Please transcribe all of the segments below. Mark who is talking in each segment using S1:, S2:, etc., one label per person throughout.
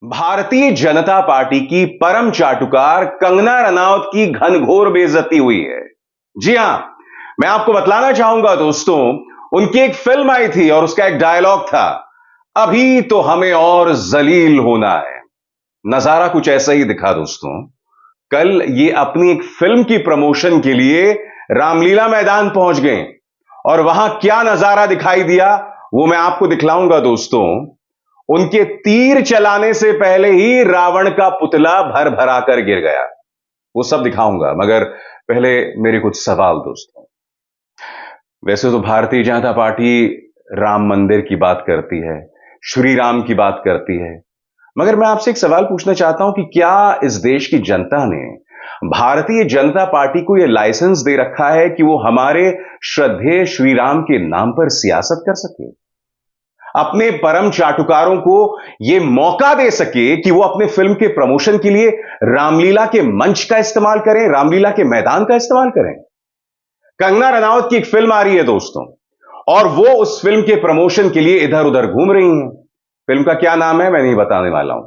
S1: Bharatiya Janata party की परम चाटुकार कंगना रनौत की घनघोर बेइज्जती हुई है। जी हां, मैं आपको बतलाना चाहूंगा दोस्तों, उनकी एक फिल्म आई थी और उसका एक डायलॉग था, अभी तो हमें और जलील होना है। नजारा कुछ ऐसा ही दिखा दोस्तों। कल ये अपनी एक फिल्म की प्रमोशन के लिए रामलीला मैदान पहुंच गए और वहां क्या नजारा दिखाई दिया वो मैं आपको दिखलाऊंगा दोस्तों। उनके तीर चलाने से पहले ही रावण का पुतला भर भरा कर गिर गया। वो सब दिखाऊंगा, मगर पहले मेरे कुछ सवाल दोस्तों। वैसे तो भारतीय जनता पार्टी राम मंदिर की बात करती है, श्री राम की बात करती है, मगर मैं आपसे एक सवाल पूछना चाहता हूं कि क्या इस देश की जनता ने भारतीय जनता पार्टी को यह लाइसेंस दे रखा है कि वो हमारे श्रद्धेय श्री राम के नाम पर सियासत कर सके, अपने परम चाटुकारों को यह मौका दे सके कि वो अपने फिल्म के प्रमोशन के लिए रामलीला के मंच का इस्तेमाल करें, रामलीला के मैदान का इस्तेमाल करें। कंगना रनौत की एक फिल्म आ रही है दोस्तों और वो उस फिल्म के प्रमोशन के लिए इधर उधर घूम रही हैं। फिल्म का क्या नाम है मैं नहीं बताने वाला हूं।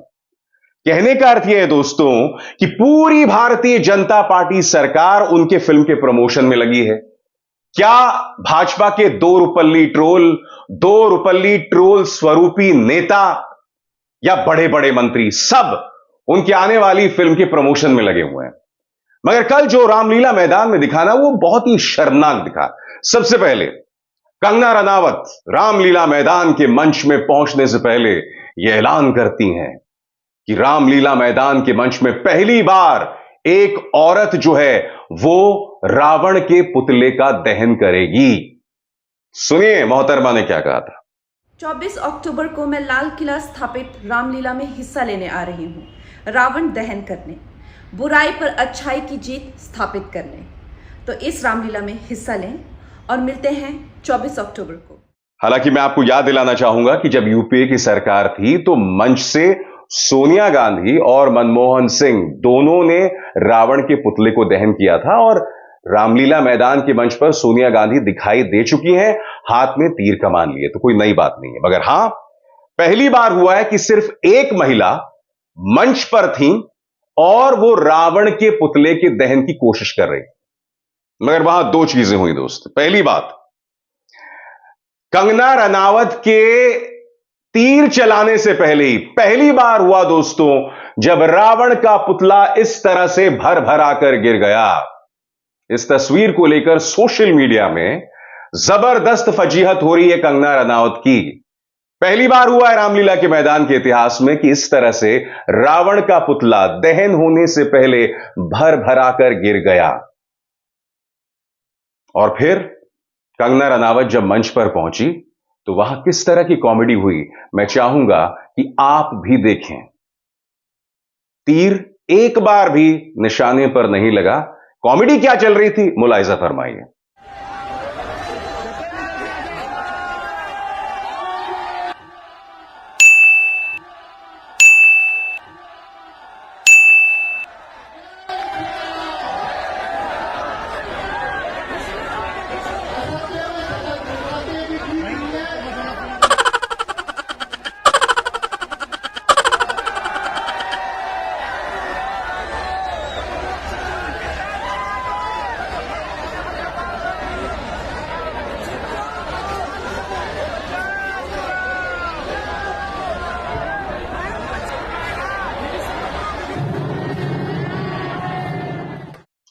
S1: कहने का अर्थ यह है दोस्तों कि पूरी भारतीय जनता पार्टी सरकार उनके फिल्म के प्रमोशन में लगी है। क्या भाजपा के दो रुपल्ली ट्रोल स्वरूपी नेता या बड़े बड़े मंत्री सब उनके आने वाली फिल्म के प्रमोशन में लगे हुए हैं? मगर कल जो रामलीला मैदान में दिखा ना, वो बहुत ही शर्मनाक दिखा। सबसे पहले कंगना रनावत रामलीला मैदान के मंच में पहुंचने से पहले यह ऐलान करती हैं कि रामलीला मैदान के मंच में पहली बार एक औरत जो है वो रावण के पुतले का दहन करेगी। सुनिए मोहतरमा ने क्या कहा था।
S2: 24 अक्टूबर को मैं लाल किला स्थापित रामलीला में हिस्सा लेने आ रही हूँ, रावण दहन करने, बुराई पर अच्छाई की जीत स्थापित करने। तो इस रामलीला में हिस्सा लें और मिलते हैं 24 अक्टूबर को।
S1: हालांकि मैं आपको याद दिलाना चाहूंगा कि जब यूपीए की सरकार थी तो मंच से सोनिया गांधी और मनमोहन सिंह दोनों ने रावण के पुतले को दहन किया था और रामलीला मैदान के मंच पर सोनिया गांधी दिखाई दे चुकी हैं, हाथ में तीर कमान लिए। तो कोई नई बात नहीं है, मगर हां, पहली बार हुआ है कि सिर्फ एक महिला मंच पर थी और वो रावण के पुतले के दहन की कोशिश कर रही। मगर वहां दो चीजें हुई दोस्त। पहली बात, कंगना रनावत के तीर चलाने से पहले ही पहली बार हुआ दोस्तों जब रावण का पुतला इस तरह से भर भरा कर गिर गया। इस तस्वीर को लेकर सोशल मीडिया में जबरदस्त फजीहत हो रही है कंगना रनावत की। पहली बार हुआ है रामलीला के मैदान के इतिहास में कि इस तरह से रावण का पुतला दहन होने से पहले भर भरा कर गिर गया। और फिर कंगना रनावत जब मंच पर पहुंची तो वहां किस तरह की कॉमेडी हुई, मैं चाहूंगा कि आप भी देखें। तीर एक बार भी निशाने पर नहीं लगा। कॉमेडी क्या चल रही थी, मुलाहिजा फरमाइए।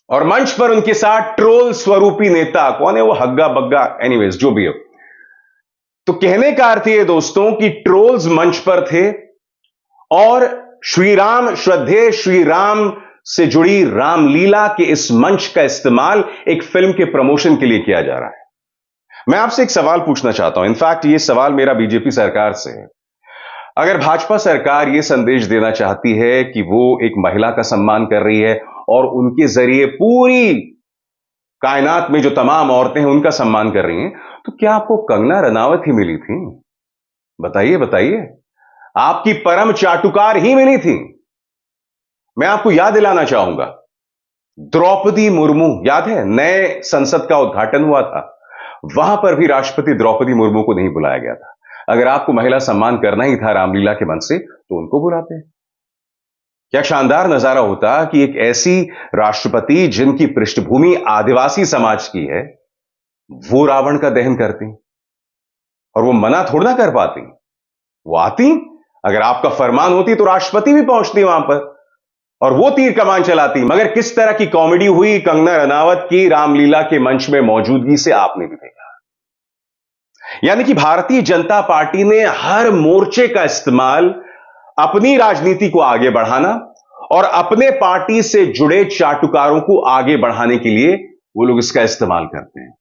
S1: और मंच पर उनके साथ ट्रोल स्वरूपी नेता कौन है वो, हग्गा बग्गा, एनीवेज जो भी हो। तो कहने का अर्थ यह दोस्तों कि ट्रोल्स मंच पर थे और श्री राम, श्रद्धेय श्री राम से जुड़ी रामलीला के इस मंच का इस्तेमाल एक फिल्म के प्रमोशन के लिए किया जा रहा है। मैं आपसे एक सवाल पूछना चाहता हूं, इनफैक्ट यह सवाल मेरा बीजेपी सरकार से है। अगर भाजपा सरकार यह संदेश देना चाहती है कि वो एक महिला का सम्मान कर रही है और उनके जरिए पूरी कायनात में जो तमाम औरतें हैं उनका सम्मान कर रही हैं, तो क्या आपको कंगना रनावत ही मिली थी? बताइए बताइए, आपकी परम चाटुकार ही मिली थी। मैं आपको याद दिलाना चाहूंगा, द्रौपदी मुर्मू याद है, नए संसद का उद्घाटन हुआ था, वहां पर भी राष्ट्रपति द्रौपदी मुर्मू को नहीं बुलाया गया था। अगर आपको महिला सम्मान करना ही था रामलीला के मंच से तो उनको बुलाते हैं। क्या शानदार नजारा होता कि एक ऐसी राष्ट्रपति जिनकी पृष्ठभूमि आदिवासी समाज की है, वो रावण का दहन करती और वो मना थोड़ा ना कर पाती। वो आती, अगर आपका फरमान होती तो राष्ट्रपति भी पहुंचती वहां पर और वो तीर कमान चलाती। मगर किस तरह की कॉमेडी हुई कंगना रनावत की रामलीला के मंच में मौजूदगी से आपने भी देखा। यानी कि भारतीय जनता पार्टी ने हर मोर्चे का इस्तेमाल अपनी राजनीति को आगे बढ़ाना और अपने पार्टी से जुड़े चाटुकारों को आगे बढ़ाने के लिए वो लोग इसका इस्तेमाल करते हैं।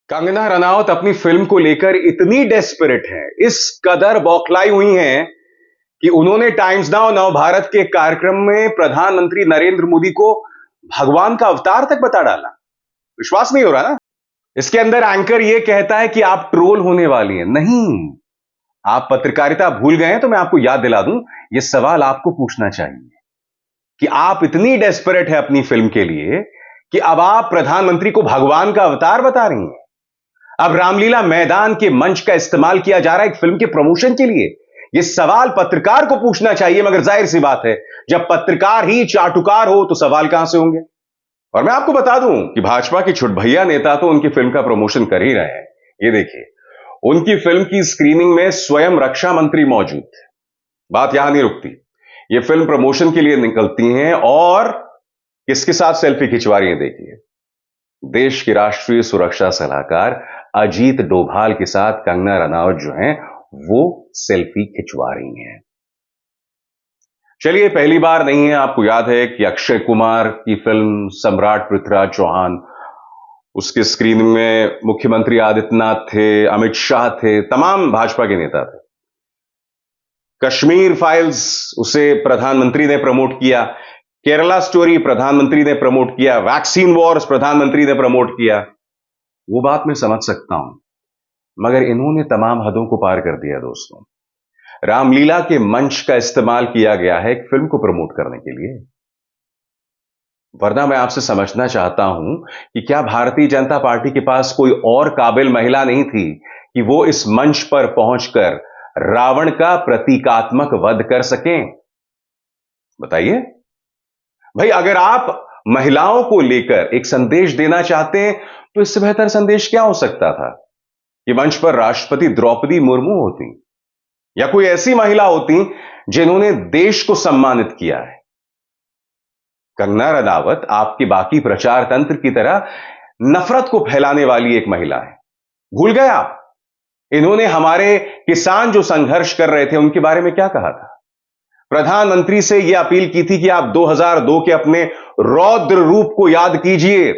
S1: कंगना रनावत अपनी फिल्म को लेकर इतनी डेस्परेट है, इस कदर बौखलाई हुई हैं कि उन्होंने टाइम्स नाउ नव भारत के कार्यक्रम में प्रधानमंत्री नरेंद्र मोदी को भगवान का अवतार तक बता डाला। विश्वास नहीं हो रहा ना? इसके अंदर एंकर यह कहता है कि आप ट्रोल होने वाली हैं। नहीं, आप पत्रकारिता भूल गए हैं तो मैं आपको याद दिला दूं, यह सवाल आपको पूछना चाहिए कि आप इतनी डेस्परेट है अपनी फिल्म के लिए कि अब आप प्रधानमंत्री को भगवान का अवतार बता रही हैं। अब रामलीला मैदान के मंच का इस्तेमाल किया जा रहा है एक फिल्म के प्रमोशन के लिए। यह सवाल पत्रकार को पूछना चाहिए, मगर जाहिर सी बात है जब पत्रकार ही चाटुकार हो तो सवाल कहां से होंगे। और मैं आपको बता दूं कि भाजपा के छुटभैया नेता तो उनकी फिल्म का प्रमोशन कर ही रहे हैं। ये देखिए, उनकी फिल्म की स्क्रीनिंग में स्वयं रक्षा मंत्री मौजूद थे। बात यहां नहीं रुकती, ये फिल्म प्रमोशन के लिए निकलती हैं और किसके साथ सेल्फी खिंचवा रही है। देखिए, देश के राष्ट्रीय सुरक्षा सलाहकार अजीत डोभाल के साथ कंगना रनावत जो हैं वो सेल्फी खिंचवा रही हैं। चलिए, पहली बार नहीं है, आपको याद है कि अक्षय कुमार की फिल्म सम्राट पृथ्वीराज चौहान, उसके स्क्रीनिंग में मुख्यमंत्री आदित्यनाथ थे, अमित शाह थे, तमाम भाजपा के नेता थे। कश्मीर फाइल्स उसे प्रधानमंत्री ने प्रमोट किया, केरला स्टोरी प्रधानमंत्री ने प्रमोट किया, वैक्सीन वॉर्स प्रधानमंत्री ने प्रमोट किया। वो बात मैं समझ सकता हूं, मगर इन्होंने तमाम हदों को पार कर दिया। दोस्तों, रामलीला के मंच का इस्तेमाल किया गया है एक फिल्म को प्रमोट करने के लिए। वरना मैं आपसे समझना चाहता हूं कि क्या भारतीय जनता पार्टी के पास कोई और काबिल महिला नहीं थी कि वो इस मंच पर पहुंचकर रावण का प्रतीकात्मक वध कर सकें? बताइए भाई, अगर आप महिलाओं को लेकर एक संदेश देना चाहते हैं तो इससे बेहतर संदेश क्या हो सकता था कि मंच पर राष्ट्रपति द्रौपदी मुर्मू होती या कोई ऐसी महिला होती जिन्होंने देश को सम्मानित किया है। कंगना रनावत आपके बाकी प्रचार तंत्र की तरह नफरत को फैलाने वाली एक महिला है। भूल गए आप? इन्होंने हमारे किसान जो संघर्ष कर रहे थे उनके बारे में क्या कहा था? प्रधानमंत्री से यह अपील की थी कि आप 2002 के अपने रौद्र रूप को याद कीजिए।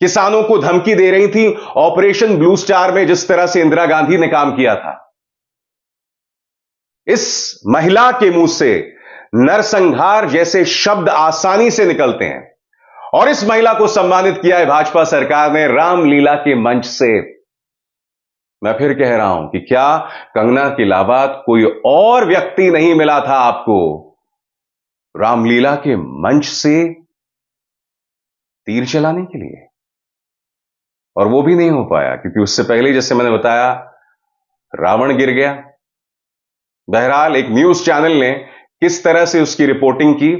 S1: किसानों को धमकी दे रही थी ऑपरेशन ब्लू स्टार में, जिस तरह से इंदिरा गांधी ने काम किया था। इस महिला के मुंह से नरसंहार जैसे शब्द आसानी से निकलते हैं और इस महिला को सम्मानित किया है भाजपा सरकार ने रामलीला के मंच से। मैं फिर कह रहा हूं कि क्या कंगना के अलावा कोई और व्यक्ति नहीं मिला था आपको रामलीला के मंच से तीर चलाने के लिए? और वो भी नहीं हो पाया क्योंकि उससे पहले, जैसे मैंने बताया, रावण गिर गया। बहरहाल, एक न्यूज चैनल ने किस तरह से उसकी रिपोर्टिंग की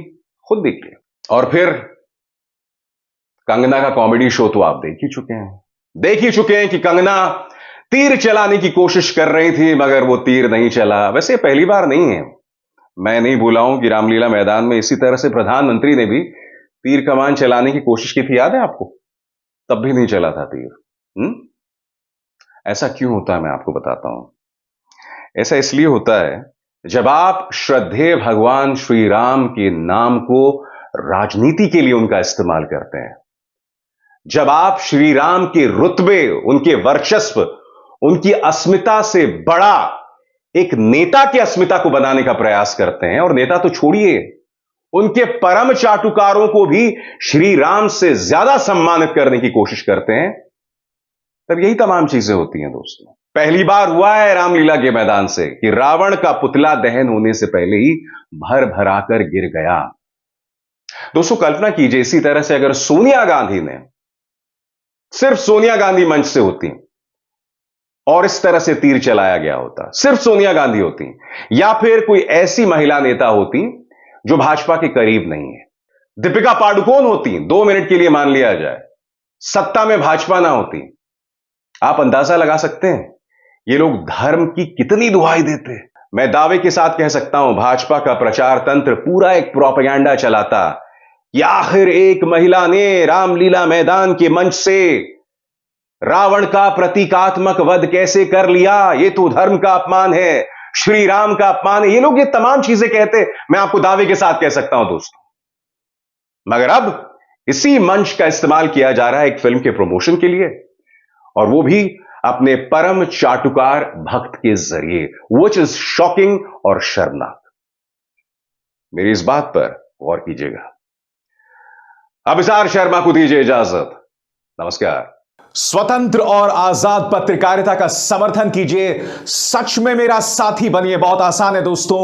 S1: खुद देखिए। और फिर कंगना का कॉमेडी शो तो आप देख ही चुके हैं कि कंगना तीर चलाने की कोशिश कर रही थी मगर वो तीर नहीं चला। वैसे पहली बार नहीं है, मैं नहीं भूला हूं कि रामलीला मैदान में इसी तरह से प्रधानमंत्री ने भी तीर कमान चलाने की कोशिश की थी, याद है आपको? तब भी नहीं चला था तीर। ऐसा क्यों होता है मैं आपको बताता हूं। ऐसा इसलिए होता है जब आप श्रद्धेय भगवान श्री राम के नाम को राजनीति के लिए उनका इस्तेमाल करते हैं, जब आप श्री राम के रुतबे, उनके वर्चस्व, उनकी अस्मिता से बड़ा एक नेता की अस्मिता को बनाने का प्रयास करते हैं, और नेता तो छोड़िए, उनके परम चाटुकारों को भी श्री राम से ज्यादा सम्मानित करने की कोशिश करते हैं, तब यही तमाम चीजें होती हैं। दोस्तों, पहली बार हुआ है रामलीला के मैदान से कि रावण का पुतला दहन होने से पहले ही भर भराकर गिर गया। दोस्तों, कल्पना कीजिए इसी तरह से अगर सोनिया गांधी ने, सिर्फ सोनिया गांधी मंच से होती और इस तरह से तीर चलाया गया होता, सिर्फ सोनिया गांधी होती या फिर कोई ऐसी महिला नेता होती जो भाजपा के करीब नहीं है। दीपिका पादुकोण होती, 2 मिनट के लिए मान लिया जाए, सत्ता में भाजपा ना होती। आप अंदाजा लगा सकते हैं ये लोग धर्म की कितनी दुहाई देते। मैं दावे के साथ कह सकता हूं भाजपा का प्रचार तंत्र पूरा एक प्रोपेगेंडा चलाता कि आखिर एक महिला ने रामलीला मैदान के मंच से रावण का प्रतीकात्मक वध कैसे कर लिया, ये तो धर्म का अपमान है, श्री राम का अपमान है। ये लोग ये तमाम चीजें कहते, मैं आपको दावे के साथ कह सकता हूं दोस्तों। मगर अब इसी मंच का इस्तेमाल किया जा रहा है एक फिल्म के प्रमोशन के लिए, और वो भी अपने परम चाटुकार भक्त के जरिए, व्हिच इज शॉकिंग और शर्मनाक। मेरी इस बात पर गौर कीजिएगा। अभिसार शर्मा को दीजिए इजाजत। नमस्कार।
S3: स्वतंत्र और आजाद पत्रकारिता का समर्थन कीजिए, सच में मेरा साथी बनिए। बहुत आसान है दोस्तों,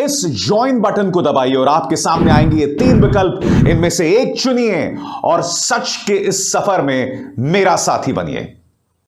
S3: इस ज्वाइन बटन को दबाइए और आपके सामने आएंगे ये 3 विकल्प, इनमें से एक चुनिए और सच के इस सफर में मेरा साथी बनिए।